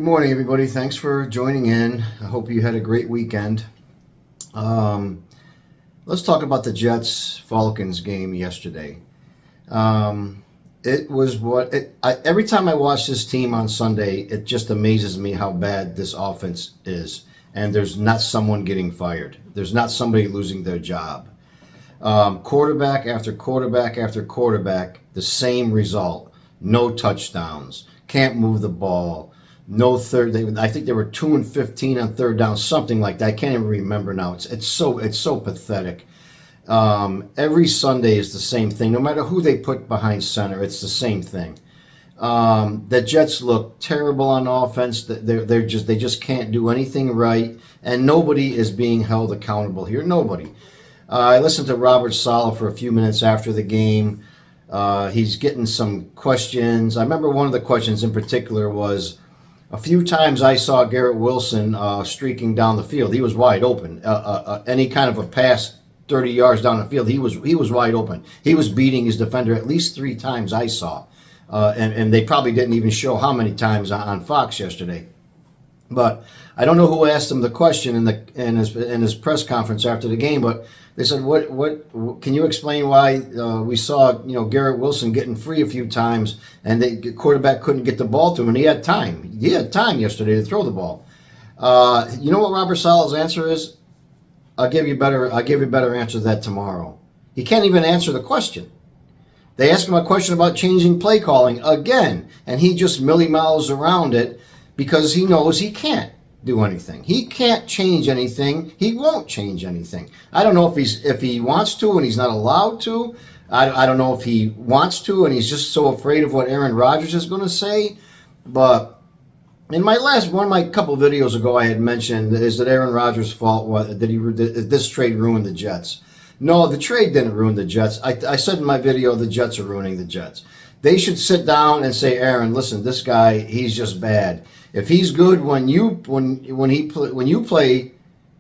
Good morning, everybody. Thanks for joining in. I hope you had a great weekend. Let's talk about the Jets Falcons game yesterday. It was every time I watch this team on Sunday, it just amazes me how bad this offense is. And there's not someone getting fired. There's not somebody losing their job. Quarterback after quarterback after quarterback, the same result. No touchdowns. Can't move the ball. No third. I think they were 2 and 15 on third down, something like that. I can't even remember now. It's so pathetic. Every Sunday is the same thing. No matter who they put behind center, it's the same thing. The Jets look terrible on offense. They just can't do anything right, and nobody is being held accountable here. Nobody. I listened to Robert Saleh for a few minutes after the game. He's getting some questions. I remember one of the questions in particular was, a few times I saw Garrett Wilson streaking down the field. He was wide open. Any kind of a pass 30 yards down the field, he was wide open. He was beating his defender at least 3 times I saw. And they probably didn't even show how many times on Fox yesterday. But I don't know who asked him the question in his press conference after the game, but they said, "What can you explain why we saw Garrett Wilson getting free a few times and the quarterback couldn't get the ball to him, and he had time. He had time yesterday to throw the ball." You know what Robert Saleh's answer is? I'll give you a better answer to that tomorrow. He can't even answer the question. They ask him a question about changing play calling again, and he just milly-mouths around it because he knows he can't do anything. He can't change anything. He won't change anything. I don't know if he wants to and he's not allowed to. I don't know if he wants to and he's just so afraid of what Aaron Rodgers is going to say. But in one of my couple videos ago, I had mentioned is that Aaron Rodgers' fault was that this trade ruined the Jets. No, the trade didn't ruin the Jets. I said in my video the Jets are ruining the Jets. They should sit down and say, Aaron, listen, this guy, he's just bad. If he's good when you play,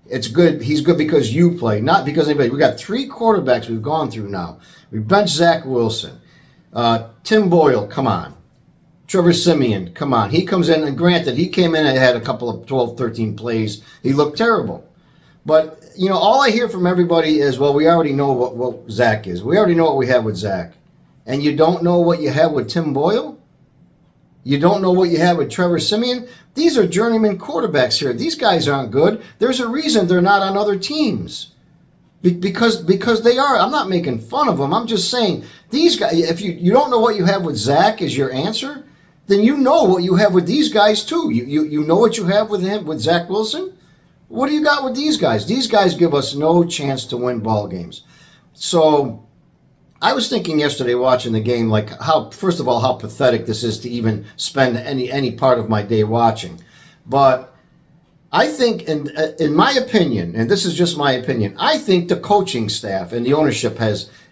it's good. He's good because you play, not because anybody. We got 3 quarterbacks we've gone through now. We benched Zach Wilson, Tim Boyle. Come on, Trevor Siemian. Come on. He comes in, and granted, he came in and had a couple of 12, 13 plays. He looked terrible, but all I hear from everybody is, well, we already know what Zach is. We already know what we have with Zach, and you don't know what you have with Tim Boyle. You don't know what you have with Trevor Siemian? These are journeyman quarterbacks here. These guys aren't good. There's a reason they're not on other teams. Because they are. I'm not making fun of them. I'm just saying, these guys, if you don't know what you have with Zach is your answer, then you know what you have with these guys too. You know what you have with Zach Wilson? What do you got with these guys? These guys give us no chance to win ball games. So I was thinking yesterday watching the game, like first of all, how pathetic this is to even spend any part of my day watching. But I think, in my opinion, and this is just my opinion, I think the coaching staff and the ownership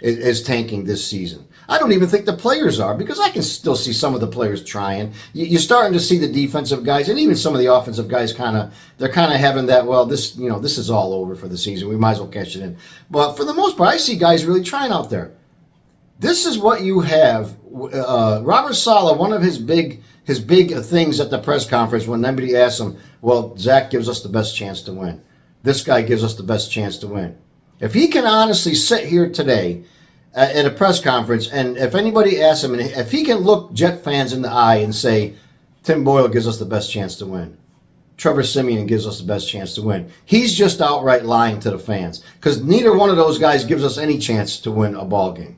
is tanking this season. I don't even think the players are, because I can still see some of the players trying. You're starting to see the defensive guys and even some of the offensive guys they're kind of having that, well, this is all over for the season. We might as well cash it in. But for the most part, I see guys really trying out there. This is what you have. Robert Saleh, one of his big things at the press conference when somebody asked him, well, Zach gives us the best chance to win. This guy gives us the best chance to win. If he can honestly sit here today at a press conference, and if anybody asks him, and if he can look Jet fans in the eye and say, Tim Boyle gives us the best chance to win, Trevor Siemian gives us the best chance to win, he's just outright lying to the fans, because neither one of those guys gives us any chance to win a ball game.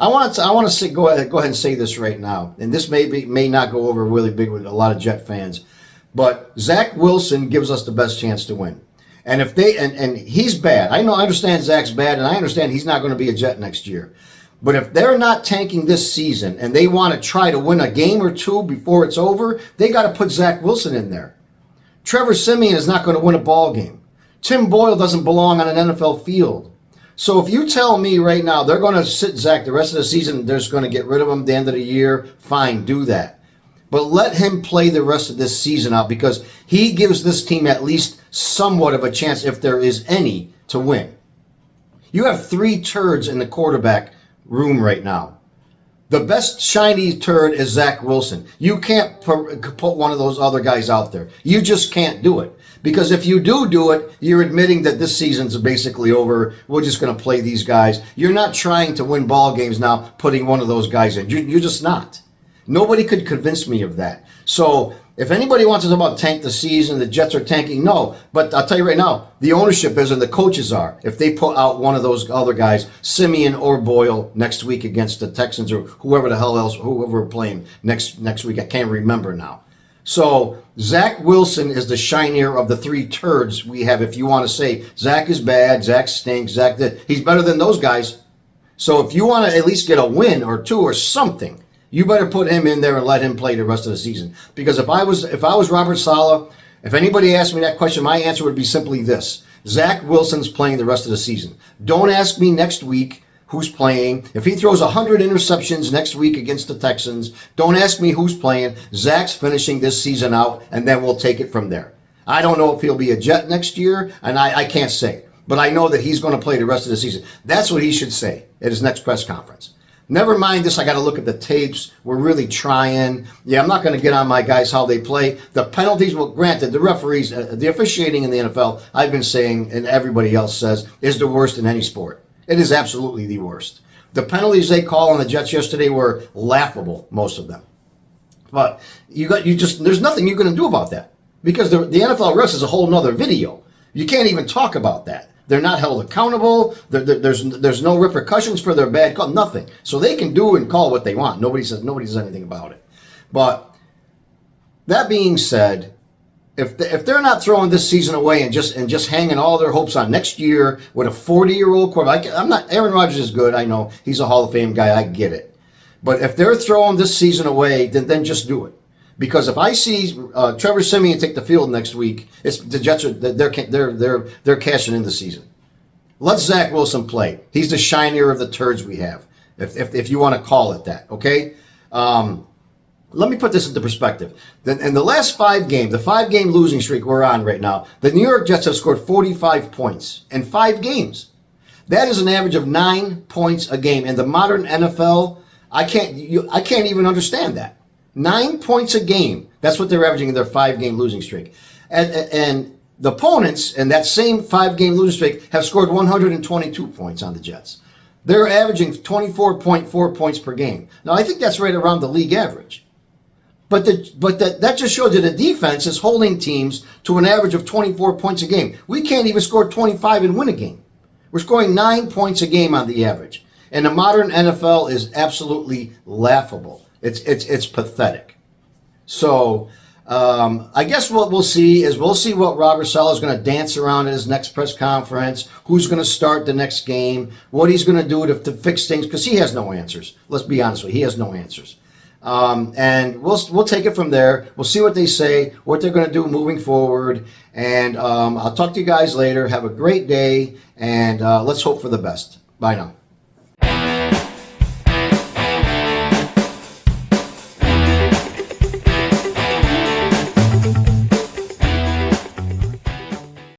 I want to go ahead and say this right now, and this may not go over really big with a lot of Jet fans, but Zach Wilson gives us the best chance to win. And if and he's bad. I understand Zach's bad, and I understand he's not going to be a Jet next year. But if they're not tanking this season and they want to try to win a game or two before it's over, they got to put Zach Wilson in there. Trevor Siemian is not going to win a ball game. Tim Boyle doesn't belong on an NFL field. So if you tell me right now they're going to sit Zach the rest of the season, they're just going to get rid of him at the end of the year, fine, do that. But let him play the rest of this season out, because he gives this team at least somewhat of a chance, if there is any, to win. You have 3 turds in the quarterback room right now. The best shiny turd is Zach Wilson. You can't put one of those other guys out there. You just can't do it. Because if you do it, you're admitting that this season's basically over. We're just going to play these guys. You're not trying to win ball games now, putting one of those guys in. You're just not. Nobody could convince me of that. So if anybody wants to talk about tank the season, the Jets are tanking, no. But I'll tell you right now, the ownership is and the coaches are. If they put out one of those other guys, Simeon or Boyle, next week against the Texans or whoever the hell else, whoever we're playing next week, I can't remember now. So Zach Wilson is the shinier of the three turds we have. If you want to say Zach is bad, Zach stinks, he's better than those guys. So if you want to at least get a win or two or something, you better put him in there and let him play the rest of the season. Because if I was Robert Saleh, if anybody asked me that question, my answer would be simply this: Zach Wilson's playing the rest of the season. Don't ask me next week who's playing. If he throws 100 interceptions next week against the Texans, don't ask me who's playing. Zach's finishing this season out, and then we'll take it from there. I don't know if he'll be a Jet next year, and I can't say. But I know that he's going to play the rest of the season. That's what he should say at his next press conference. Never mind this, I got to look at the tapes. We're really trying. Yeah, I'm not going to get on my guys how they play. The penalties, well, granted, the referees, the officiating in the NFL, I've been saying, and everybody else says, is the worst in any sport. It is absolutely the worst. The penalties they call on the Jets yesterday were laughable, most of them. But there's nothing you're going to do about that, because the NFL refs is a whole nother video. You can't even talk about that. They're not held accountable. There's no repercussions for their bad call. Nothing. So they can do and call what they want. Nobody says anything about it. But that being said, if they're not throwing this season away and just hanging all their hopes on next year with a 40-year-old quarterback, Aaron Rodgers is good. I know he's a Hall of Fame guy. I get it. But if they're throwing this season away, then just do it. Because if I see Trevor Siemian take the field next week, the Jets they're cashing in the season. Let Zach Wilson play. He's the shinier of the turds we have, if you want to call it that. Okay. Let me put this into perspective. In the last 5 games, the 5-game losing streak we're on right now, the New York Jets have scored 45 points in 5 games. That is an average of 9 points a game. In the modern NFL, I can't even understand that. 9 points a game. That's what they're averaging in their 5-game losing streak. And the opponents in that same 5-game losing streak have scored 122 points on the Jets. They're averaging 24.4 points per game. Now, I think that's right around the league average. But that just shows that the defense is holding teams to an average of 24 points a game. We can't even score 25 and win a game. We're scoring 9 points a game on the average. And the modern NFL is absolutely laughable. It's pathetic. So I guess what we'll see what Robert Saleh is going to dance around at his next press conference, who's going to start the next game, what he's going to do to fix things, because he has no answers. Let's be honest with you, he has no answers. And we'll take it from there. We'll see what they say, what they're going to do moving forward. And I'll talk to you guys later. Have a great day, and let's hope for the best. Bye now.